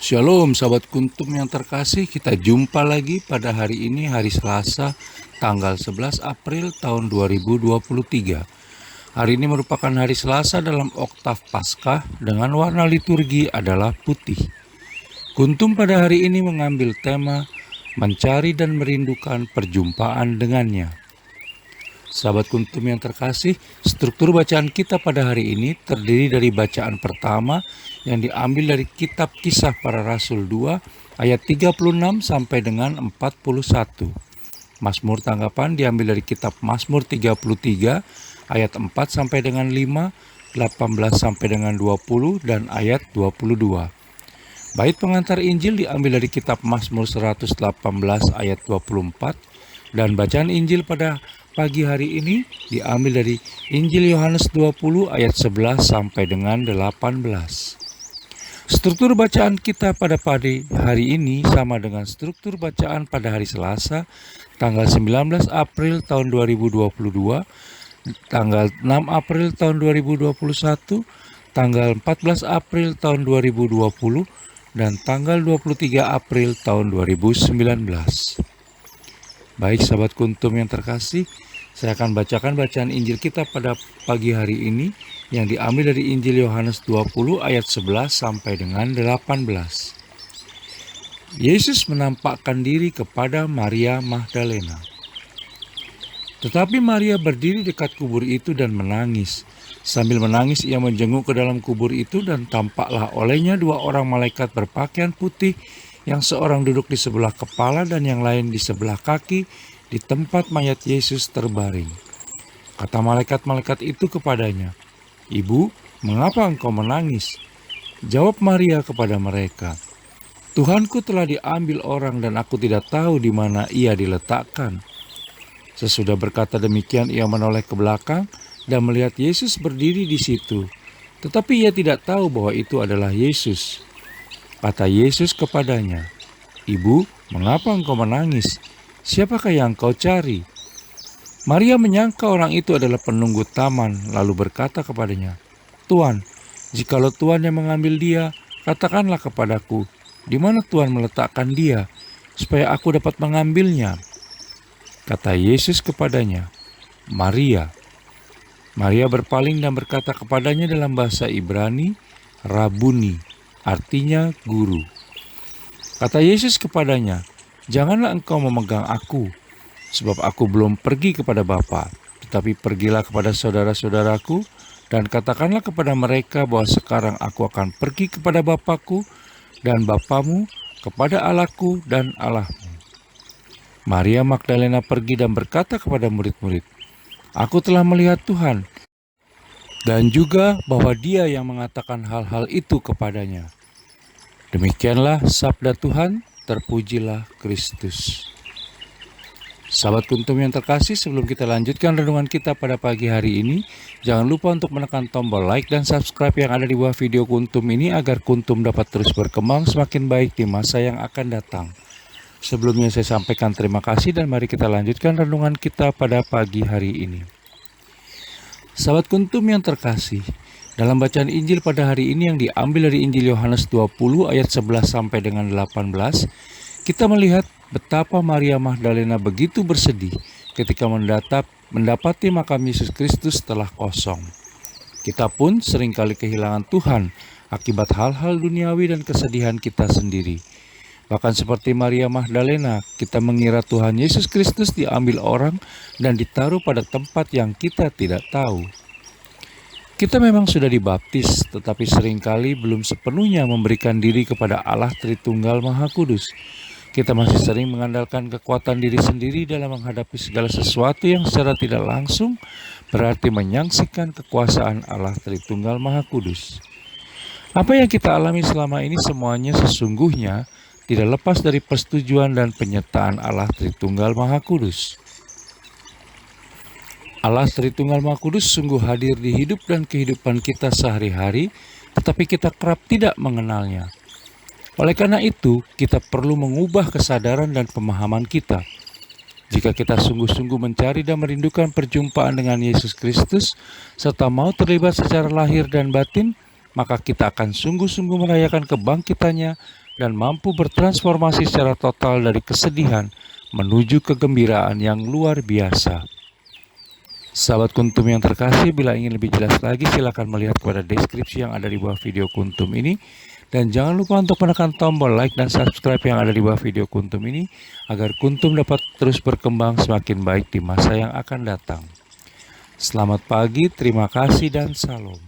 Shalom sahabat kuntum yang terkasih, kita jumpa lagi pada hari ini, hari Selasa, tanggal 11 April tahun 2023. Hari ini merupakan hari Selasa dalam oktav Paskah dengan warna liturgi adalah putih. Kuntum pada hari ini mengambil tema mencari dan merindukan perjumpaan dengannya. Sahabat kuntum yang terkasih, struktur bacaan kita pada hari ini terdiri dari bacaan pertama yang diambil dari kitab Kisah Para Rasul 2 ayat 36 sampai dengan 41. Mazmur tanggapan diambil dari kitab Mazmur 33 ayat 4 sampai dengan 5, 18 sampai dengan 20 dan ayat 22. Bait pengantar Injil diambil dari kitab Mazmur 118 ayat 24 dan bacaan Injil pada pagi hari ini diambil dari Injil Yohanes 20 ayat 11 sampai dengan 18. Struktur bacaan kita pada pagi hari ini sama dengan struktur bacaan pada hari Selasa, tanggal 19 April tahun 2022, tanggal 6 April tahun 2021, tanggal 14 April tahun 2020, dan tanggal 23 April tahun 2019. Baik sahabat kuntum yang terkasih, saya akan bacakan bacaan Injil kita pada pagi hari ini yang diambil dari Injil Yohanes 20 ayat 11 sampai dengan 18. Yesus menampakkan diri kepada Maria Magdalena. Tetapi Maria berdiri dekat kubur itu dan menangis. Sambil menangis ia menjenguk ke dalam kubur itu dan tampaklah olehnya dua orang malaikat berpakaian putih, yang seorang duduk di sebelah kepala dan yang lain di sebelah kaki di tempat mayat Yesus terbaring. Kata malaikat-malaikat itu kepadanya, "Ibu, mengapa engkau menangis?" Jawab Maria kepada mereka, "Tuhanku telah diambil orang dan aku tidak tahu di mana ia diletakkan." Sesudah berkata demikian, ia menoleh ke belakang dan melihat Yesus berdiri di situ. Tetapi ia tidak tahu bahwa itu adalah Yesus. Kata Yesus kepadanya, "Ibu, mengapa engkau menangis? Siapakah yang kau cari?" Maria menyangka orang itu adalah penunggu taman, lalu berkata kepadanya, "Tuan, jikalau Tuan yang mengambil dia, katakanlah kepadaku, di mana Tuan meletakkan dia, supaya aku dapat mengambilnya." Kata Yesus kepadanya, "Maria." Maria berpaling dan berkata kepadanya dalam bahasa Ibrani, "Rabuni," artinya guru. Kata Yesus kepadanya, "Janganlah engkau memegang aku, sebab aku belum pergi kepada Bapa, tetapi pergilah kepada saudara-saudaraku, dan katakanlah kepada mereka bahwa sekarang aku akan pergi kepada Bapakku dan Bapamu, kepada Allahku dan Allahmu." Maria Magdalena pergi dan berkata kepada murid-murid, "Aku telah melihat Tuhan," dan juga bahwa Dia yang mengatakan hal-hal itu kepadanya. Demikianlah sabda Tuhan, terpujilah Kristus. Sahabat kuntum yang terkasih, sebelum kita lanjutkan renungan kita pada pagi hari ini, jangan lupa untuk menekan tombol like dan subscribe yang ada di bawah video kuntum ini agar kuntum dapat terus berkembang semakin baik di masa yang akan datang. Sebelumnya saya sampaikan terima kasih dan mari kita lanjutkan renungan kita pada pagi hari ini. Sahabat kuntum yang terkasih, dalam bacaan Injil pada hari ini yang diambil dari Injil Yohanes 20 ayat 11 sampai dengan 18, kita melihat betapa Maria Magdalena begitu bersedih ketika mendapati makam Yesus Kristus telah kosong. Kita pun seringkali kehilangan Tuhan akibat hal-hal duniawi dan kesedihan kita sendiri. Bahkan seperti Maria Magdalena, kita mengira Tuhan Yesus Kristus diambil orang dan ditaruh pada tempat yang kita tidak tahu. Kita memang sudah dibaptis, tetapi seringkali belum sepenuhnya memberikan diri kepada Allah Tritunggal Maha Kudus. Kita masih sering mengandalkan kekuatan diri sendiri dalam menghadapi segala sesuatu yang secara tidak langsung berarti menyaksikan kekuasaan Allah Tritunggal Maha Kudus. Apa yang kita alami selama ini semuanya sesungguhnya tidak lepas dari persetujuan dan penyertaan Allah Tritunggal Maha Kudus. Allah Tritunggal Maha Kudus sungguh hadir di hidup dan kehidupan kita sehari-hari, tetapi kita kerap tidak mengenalnya. Oleh karena itu, kita perlu mengubah kesadaran dan pemahaman kita. Jika kita sungguh-sungguh mencari dan merindukan perjumpaan dengan Yesus Kristus, serta mau terlibat secara lahir dan batin, maka kita akan sungguh-sungguh merayakan kebangkitannya dan mampu bertransformasi secara total dari kesedihan menuju kegembiraan yang luar biasa. Sahabat Kuntum yang terkasih, bila ingin lebih jelas lagi silakan melihat kepada deskripsi yang ada di bawah video Kuntum ini. Dan jangan lupa untuk menekan tombol like dan subscribe yang ada di bawah video Kuntum ini agar Kuntum dapat terus berkembang semakin baik di masa yang akan datang. Selamat pagi, terima kasih dan salam.